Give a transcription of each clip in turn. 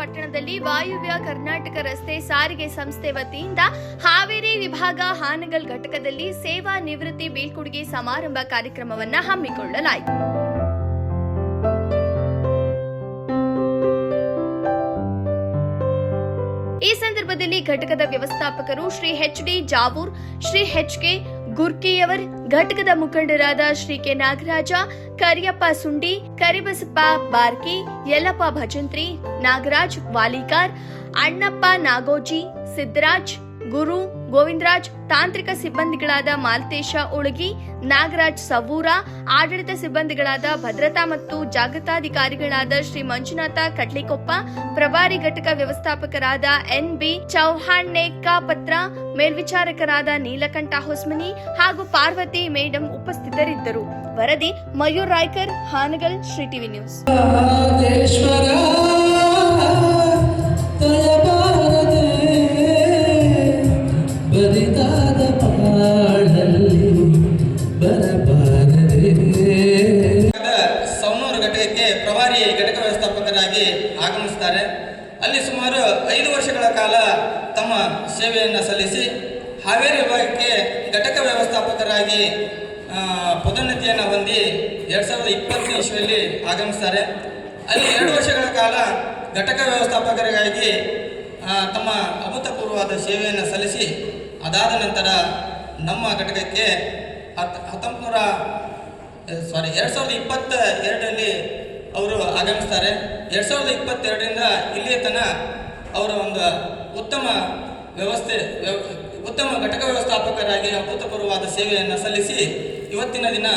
ಪಟ್ಟಣದಲ್ಲಿ ವಾಯುವ್ಯ ಕರ್ನಾಟಕ ರಸ್ತೆ ಸಾರಿಗೆ ಸಂಸ್ಥೆ ವತಿಯಿಂದ ಹಾವೇರಿ ವಿಭಾಗ ಹಾನಗಲ್ ಘಟಕದಲ್ಲಿ ಸೇವಾ ನಿವೃತ್ತಿ ಬೀಳ್ಕೊಡುಗೆ ಸಮಾರಂಭ ಕಾರ್ಯಕ್ರಮವನ್ನು ಹಮ್ಮಿಕೊಳ್ಳಲಾಯಿತು. ಈ ಸಂದರ್ಭದಲ್ಲಿ ಘಟಕದ ವ್ಯವಸ್ಥಾಪಕರು ಶ್ರೀ ಎಚ್.ಡಿ. ಜಾವೂರ್, ಶ್ರೀ ಎಚ್.ಕೆ. ಗುರ್ಕಿಯವರ್, ಘಟಕದ ಮುಖಂಡರಾದ ಶ್ರೀ ಕೆ. ನಾಗರಾಜ, ಕರಿಯಪ್ಪ ಸುಂಡಿ, ಕರಿಬಸಪ್ಪ ಬಾರ್ಕಿ, ಯಲ್ಲಪ್ಪ ಭಜಂತ್ರಿ, ನಾಗರಾಜ್ ವಾಲಿಕಾರ್, ಅಣ್ಣಪ್ಪ ನಾಗೋಜಿ, ಸಿದ್ದರಾಜ್, ಗುರು, ಗೋವಿಂದರಾಜ್, ತಾಂತ್ರಿಕ ಸಿಬ್ಬಂದಿಗಳಾದ ಮಾಲ್ತೇಶ ಉಳಗಿ, ನಾಗರಾಜ್ ಸವೂರ, ಆಡಳಿತ ಸಿಬ್ಬಂದಿಗಳಾದ ಭದ್ರತಾ ಮತ್ತು ಜಾಗೃತಾಧಿಕಾರಿಗಳಾದ ಶ್ರೀ ಮಂಜುನಾಥ ಕಡ್ಲಿಕೊಪ್ಪ, ಪ್ರಭಾರಿ ಘಟಕ ವ್ಯವಸ್ಥಾಪಕರಾದ ಎನ್.ಬಿ. ಚೌಹಾಣ್ ನೇಕಾಪತ್ರ, ಮೇಲ್ವಿಚಾರಕರಾದ ನೀಲಕಂಠ ಹೊಸ್ಮನಿ ಹಾಗೂ ಪಾರ್ವತಿ ಮೇಡಂ ಉಪಸ್ಥಿತರಿದ್ದರು. ವರದಿ ಮಯೂರ್ ರಾಯ್ಕರ್, ಹಾನಗಲ್, ಶ್ರೀ ಟಿವಿ ನ್ಯೂಸ್. ಸವಣೂರು ಘಟಕಕ್ಕೆ ಪ್ರಭಾರಿ ಘಟಕ ವ್ಯವಸ್ಥಾಪಕರಾಗಿ ಆಗಮಿಸುತ್ತಾರೆ. ಅಲ್ಲಿ ಸುಮಾರು 5 ವರ್ಷಗಳ ಕಾಲ ತಮ್ಮ ಸೇವೆಯನ್ನು ಸಲ್ಲಿಸಿ ಹಾವೇರಿ ವಿಭಾಗಕ್ಕೆ ಘಟಕ ವ್ಯವಸ್ಥಾಪಕರಾಗಿ ಪದೋನ್ನತಿಯನ್ನು ಹೊಂದಿ 2020 ಇಸ್ವಿಯಲ್ಲಿ ಆಗಮಿಸ್ತಾರೆ. ಅಲ್ಲಿ 2 ವರ್ಷಗಳ ಕಾಲ ಘಟಕ ವ್ಯವಸ್ಥಾಪಕರಿಗಾಗಿ ತಮ್ಮ ಅಭೂತಪೂರ್ವವಾದ ಸೇವೆಯನ್ನು ಸಲ್ಲಿಸಿ ಅದಾದ ನಂತರ ನಮ್ಮ ಘಟಕಕ್ಕೆ 2022ರಲ್ಲಿ ಅವರು ಆಗಮಿಸ್ತಾರೆ. 2022ರಿಂದ ಇಲ್ಲಿಯ ತನಕ ಅವರ ಒಂದು ಉತ್ತಮ ಘಟಕ ವ್ಯವಸ್ಥಾಪಕರಾಗಿ ಅಭೂತಪೂರ್ವವಾದ ಸೇವೆಯನ್ನು ಸಲ್ಲಿಸಿ ಇವತ್ತಿನ ದಿನ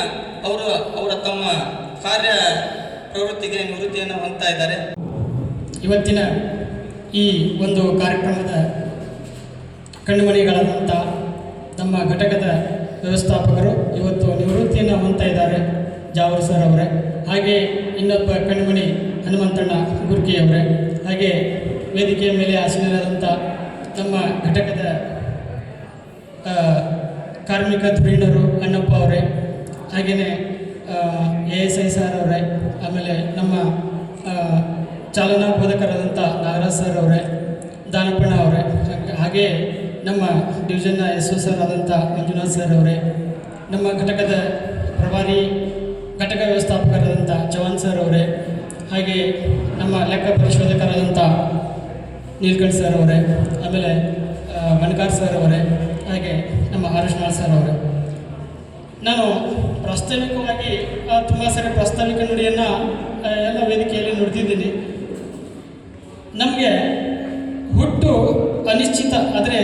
ಅವರ ತಮ್ಮ ಕಾರ್ಯ ಪ್ರವೃತ್ತಿಗೆ ನಿವೃತ್ತಿಯನ್ನು ಹೊಂದ್ತಾ ಇದ್ದಾರೆ. ಇವತ್ತಿನ ಈ ಒಂದು ಕಾರ್ಯಕ್ರಮದ ಕಣ್ಣುಮಣಿಗಳಾದಂಥ ನಮ್ಮ ಘಟಕದ ವ್ಯವಸ್ಥಾಪಕರು ಇವತ್ತು ನಿವೃತ್ತಿಯನ್ನು ಹೊಂದ್ತಾ ಇದ್ದಾರೆ, ಜಾವೂರ್ ಸರ್ ಅವರೇ. ಹಾಗೆ ಇನ್ನೊಬ್ಬ ಕಣ್ಣುಮಣಿ ಹನುಮಂತಣ್ಣ ಗುರ್ಕಿಯವರೇ. ಹಾಗೆ ವೇದಿಕೆಯ ಮೇಲೆ ಆಸೀನರಾದಂಥ ನಮ್ಮ ಘಟಕದ ಕಾರ್ಮಿಕ ಧುರೀಣರು ಅಣ್ಣಪ್ಪ ಅವರೇ, ಹಾಗೆಯೇ ASI ಸರ್ ಅವರೇ, ಆಮೇಲೆ ನಮ್ಮ ಚಾಲನಾ ಬೋಧಕರಾದಂಥ ನಾಗರಾಜ್ ಸರ್ ಅವರೇ, ದಾನಪ್ಪಣ್ಣ ಅವರೇ, ಹಾಗೆ ನಮ್ಮ ಡಿವಿಷನ್ನ SO ಸರ್ ಆದಂಥ ಮಂಜುನಾಥ್ ಸರ್ ಅವರೇ, ನಮ್ಮ ಘಟಕದ ಪ್ರಭಾರಿ ಘಟಕ ವ್ಯವಸ್ಥಾಪಕರಾದಂಥ ಚವಾನ್ ಸರ್ ಅವರೇ, ಹಾಗೆ ನಮ್ಮ ಲೆಕ್ಕ ಪರಿಶೋಧಕರಾದಂಥ ನೀಲ್ಕಂಠ್ ಸರ್ ಅವರೇ, ಆಮೇಲೆ ಮಣಕಾರ್ ಸರ್ ಅವರೇ, ಹಾಗೆ ನಮ್ಮ ಹರೀಶ್ನಾಳ್ ಸರ್ ಅವರೇ. ನಾನು ಪ್ರಾಸ್ತಾವಿಕವಾಗಿ ತುಂಬ ಸಾರಿ ಪ್ರಾಸ್ತಾವಿಕ ನುಡಿಯನ್ನು ಎಲ್ಲ ವೇದಿಕೆಯಲ್ಲಿ ನುಡಿದಿದ್ದೀನಿ. ನಮಗೆ ಹುಟ್ಟು ಅನಿಶ್ಚಿತ, ಆದರೆ